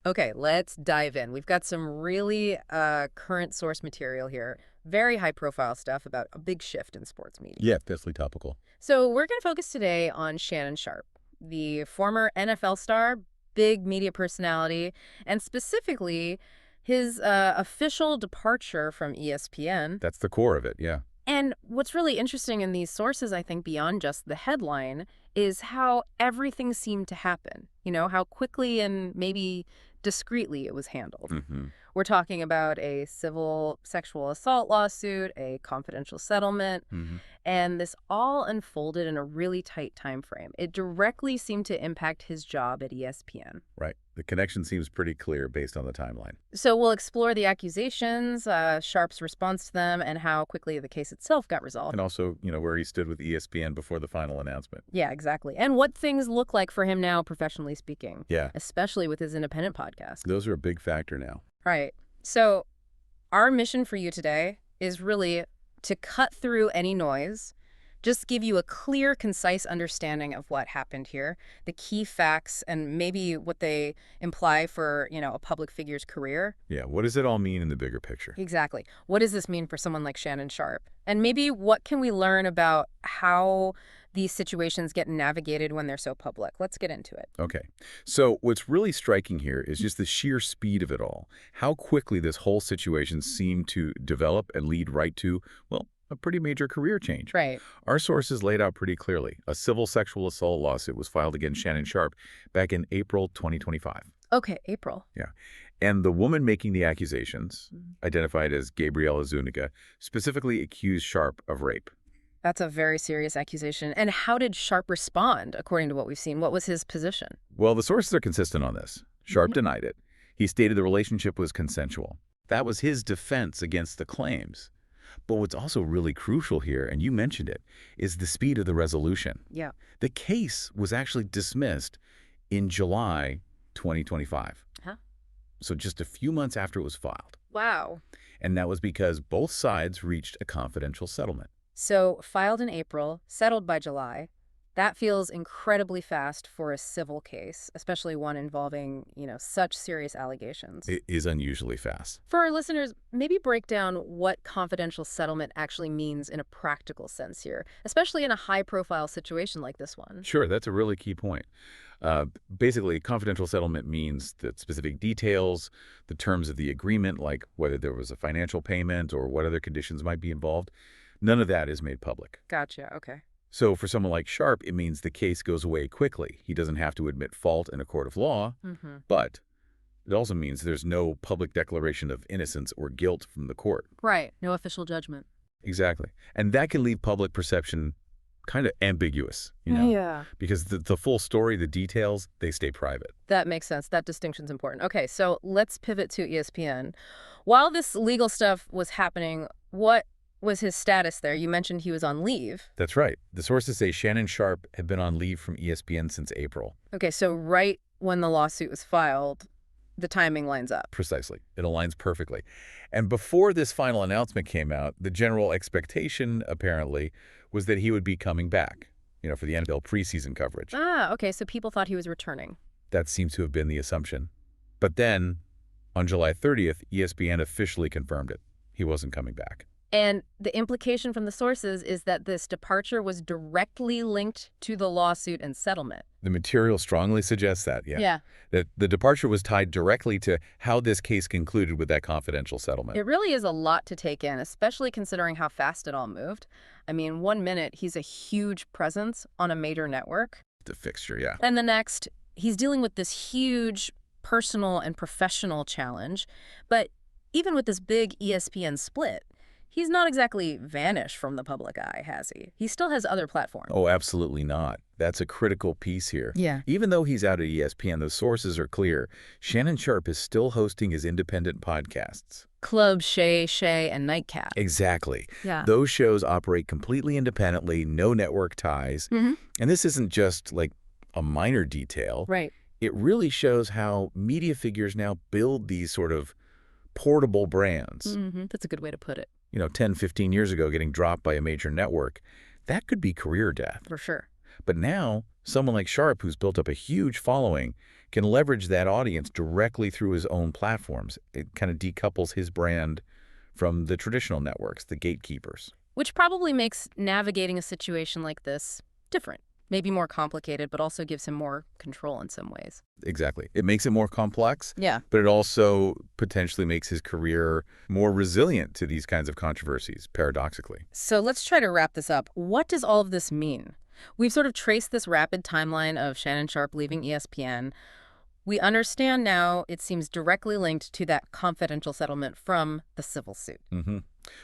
Okay, let's dive in. We've got some really current source material here. Very high-profile stuff about a big shift in sports media. Yeah, definitely topical. So we're going to focus today on Shannon Sharpe, the former NFL star, big media personality, and specifically his official departure from ESPN. That's the core of it, yeah. And what's really interesting in these sources, I think, beyond just the headline, is how everything seemed to happen. You know, how quickly and maybe discreetly it was handled. hmm We're talking about a civil sexual assault lawsuit, a confidential settlement, hmm and this all unfolded in a really tight time frame. It directly seemed to impact his job at ESPN. Right. The connection seems pretty clear based on the timeline. So we'll explore the accusations, Sharpe's response to them, and how quickly the case itself got resolved. And also, where he stood with ESPN before the final announcement. Yeah, exactly. And what things look like for him now, professionally speaking. Yeah. Especially with his independent podcast. Those are a big factor now. Right. So our mission for you today is really to cut through any noise, just give you a clear, concise understanding of what happened here, the key facts, and maybe what they imply for, a public figure's career. Yeah, what does it all mean in the bigger picture? Exactly. What does this mean for someone like Shannon Sharpe? And maybe what can we learn about how these situations get navigated when they're so public? Let's get into it. Okay. So what's really striking here is just the sheer speed of it all. How quickly this whole situation seemed to develop and lead right to, well, a pretty major career change. Right. Our sources laid out pretty clearly. A civil sexual assault lawsuit was filed against Shannon Sharpe back in April 2025. Okay, April. Yeah. And the woman making the accusations, identified as Gabriela Zuniga, specifically accused Sharpe of rape. That's a very serious accusation. And how did Sharpe respond, according to what we've seen? What was his position? Well, the sources are consistent on this. Sharpe denied it. He stated the relationship was consensual. That was his defense against the claims. But what's also really crucial here, and you mentioned it, is the speed of the resolution. Yeah. The case was actually dismissed in July 2025. Huh? So just a few months after it was filed. Wow. And that was because both sides reached a confidential settlement. So filed in April, settled by July. That feels incredibly fast for a civil case, especially one involving, such serious allegations. It is unusually fast. For our listeners, maybe break down what confidential settlement actually means in a practical sense here, especially in a high-profile situation like this one. Sure, that's a really key point. Basically, confidential settlement means that specific details, the terms of the agreement, like whether there was a financial payment or what other conditions might be involved, none of that is made public. Gotcha, okay. So for someone like Sharpe, it means the case goes away quickly. He doesn't have to admit fault in a court of law, but it also means there's no public declaration of innocence or guilt from the court. Right, no official judgment. Exactly. And that can leave public perception kind of ambiguous, Yeah. because the full story, the details, they stay private. That makes sense. That distinction's important. Okay, so let's pivot to ESPN. While this legal stuff was happening, what was his status there? You mentioned he was on leave. That's right. The sources say Shannon Sharpe had been on leave from ESPN since April. Okay, so right when the lawsuit was filed, the timing lines up. Precisely. It aligns perfectly. And before this final announcement came out, the general expectation, apparently, was that he would be coming back, for the NFL preseason coverage. Ah, okay, so people thought he was returning. That seems to have been the assumption. But then, on July 30th, ESPN officially confirmed it. He wasn't coming back. And the implication from the sources is that this departure was directly linked to the lawsuit and settlement. The material strongly suggests that, yeah. Yeah. That the departure was tied directly to how this case concluded with that confidential settlement. It really is a lot to take in, especially considering how fast it all moved. I mean, 1 minute, he's a huge presence on a major network. The fixture, yeah. And the next, he's dealing with this huge personal and professional challenge. But even with this big ESPN split, he's not exactly vanished from the public eye, has he? He still has other platforms. Oh, absolutely not. That's a critical piece here. Yeah. Even though he's out at ESPN, the sources are clear. Shannon Sharpe is still hosting his independent podcasts. Club, Shay, and Nightcap. Exactly. Yeah. Those shows operate completely independently, no network ties. And this isn't just like a minor detail. Right. It really shows how media figures now build these sort of portable brands. That's a good way to put it. 10, 15 years ago, getting dropped by a major network, that could be career death. For sure. But now, someone like Sharpe, who's built up a huge following, can leverage that audience directly through his own platforms. It kind of decouples his brand from the traditional networks, the gatekeepers. Which probably makes navigating a situation like this different. Maybe more complicated, but also gives him more control in some ways. Exactly. It makes it more complex, Yeah. but it also potentially makes his career more resilient to these kinds of controversies, paradoxically. So let's try to wrap this up. What does all of this mean? We've sort of traced this rapid timeline of Shannon Sharpe leaving ESPN. We understand now it seems directly linked to that confidential settlement from the civil suit. hmm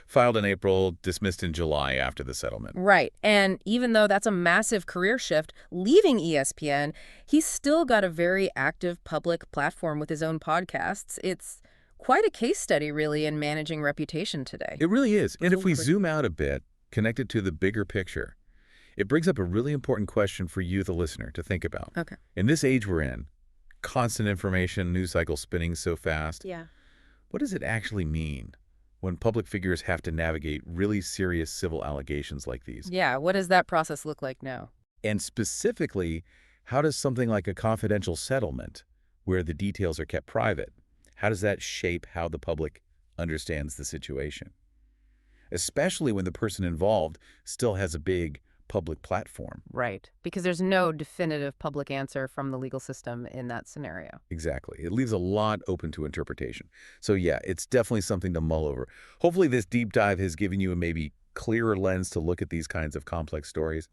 Filed in April, dismissed in July after the settlement. Right. And even though that's a massive career shift, leaving ESPN, he's still got a very active public platform with his own podcasts. It's quite a case study, really, in managing reputation today. It really is. And if we Absolutely. zoom out a bit, connected to the bigger picture, it brings up a really important question for you, the listener, to think about. Okay. In this age we're in, constant information, news cycle spinning so fast, Yeah. what does it actually mean when public figures have to navigate really serious civil allegations like these? Yeah. What does that process look like now? And specifically, how does something like a confidential settlement, where the details are kept private, how does that shape how the public understands the situation? Especially when the person involved still has a big public platform. Right. Because there's no definitive public answer from the legal system in that scenario. Exactly. It leaves a lot open to interpretation. So yeah, it's definitely something to mull over. Hopefully this deep dive has given you a maybe clearer lens to look at these kinds of complex stories.